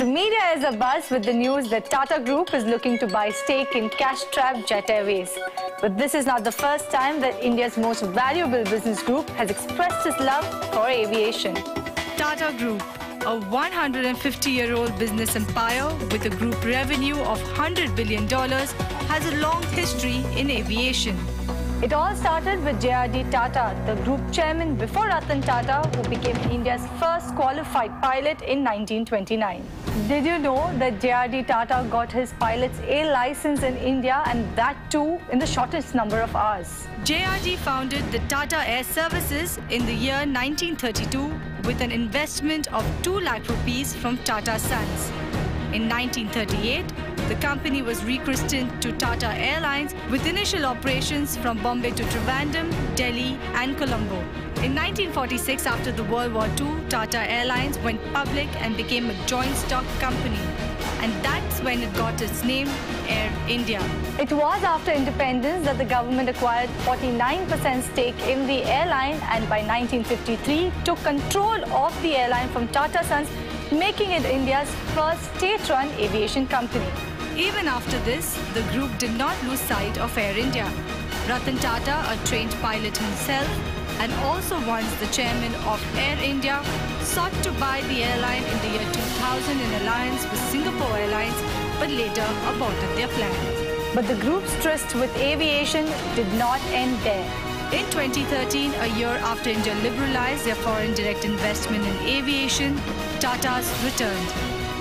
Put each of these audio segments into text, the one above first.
The media is abuzz with the news that Tata Group is looking to buy stake in cash-strapped Jet Airways. But this is not the first time that India's most valuable business group has expressed its love for aviation. Tata Group, a 150-year-old business empire with a group revenue of $100 billion, has a long history in aviation. It all started with J.R.D. Tata, the group chairman before Ratan Tata, who became India's first qualified pilot in 1929. Did you know that J.R.D. Tata got his pilot's A license in India, and that too in the shortest number of hours? J.R.D. founded the Tata Air Services in the year 1932 with an investment of 2 lakh rupees from Tata Sons. In 1938, the company was rechristened to Tata Airlines with initial operations from Bombay to Trivandrum, Delhi and Colombo. In 1946, after the World War II, Tata Airlines went public and became a joint stock company. And that's when it got its name, Air India. It was after independence that the government acquired 49% stake in the airline, and by 1953 took control of the airline from Tata Sons, making it India's first state-run aviation company. Even after this, the group did not lose sight of Air India. Ratan Tata, a trained pilot himself and also once the chairman of Air India, sought to buy the airline in the year 2000 in alliance with Singapore Airlines, but later aborted their plans. But the group's tryst with aviation did not end there. In 2013, a year after India liberalized their foreign direct investment in aviation, Tata's returned.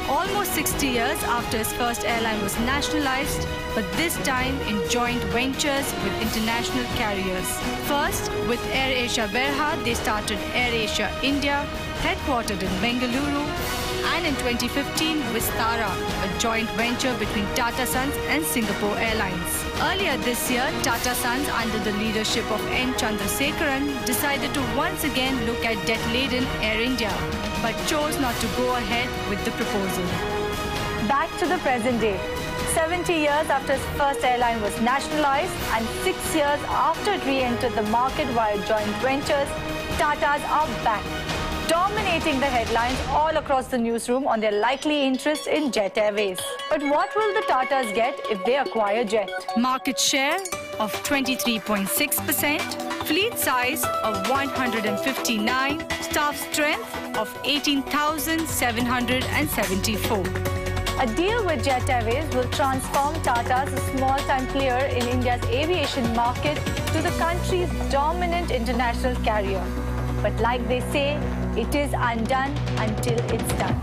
Almost 60 years after his first airline was nationalized, but this time in joint ventures with international carriers. First, with AirAsia Berhad, they started AirAsia India, headquartered in Bengaluru, and in 2015, Vistara, a joint venture between Tata Sons and Singapore Airlines. Earlier this year, Tata Sons, under the leadership of N. Chandrasekaran, decided to once again look at debt-laden Air India, but chose not to go ahead with the proposal. Back to the present day. 70 years after his first airline was nationalized and 6 years after it re-entered the market via joint ventures, Tatas are back, dominating the headlines all across the newsroom on their likely interest in Jet Airways. But what will the Tatas get if they acquire Jet? Market share of 23.6%, fleet size of 159, staff strength of 18,774. A deal with Jet Airways will transform Tata's, a small-time player in India's aviation market, to the country's dominant international carrier. But like they say, it is undone until it's done.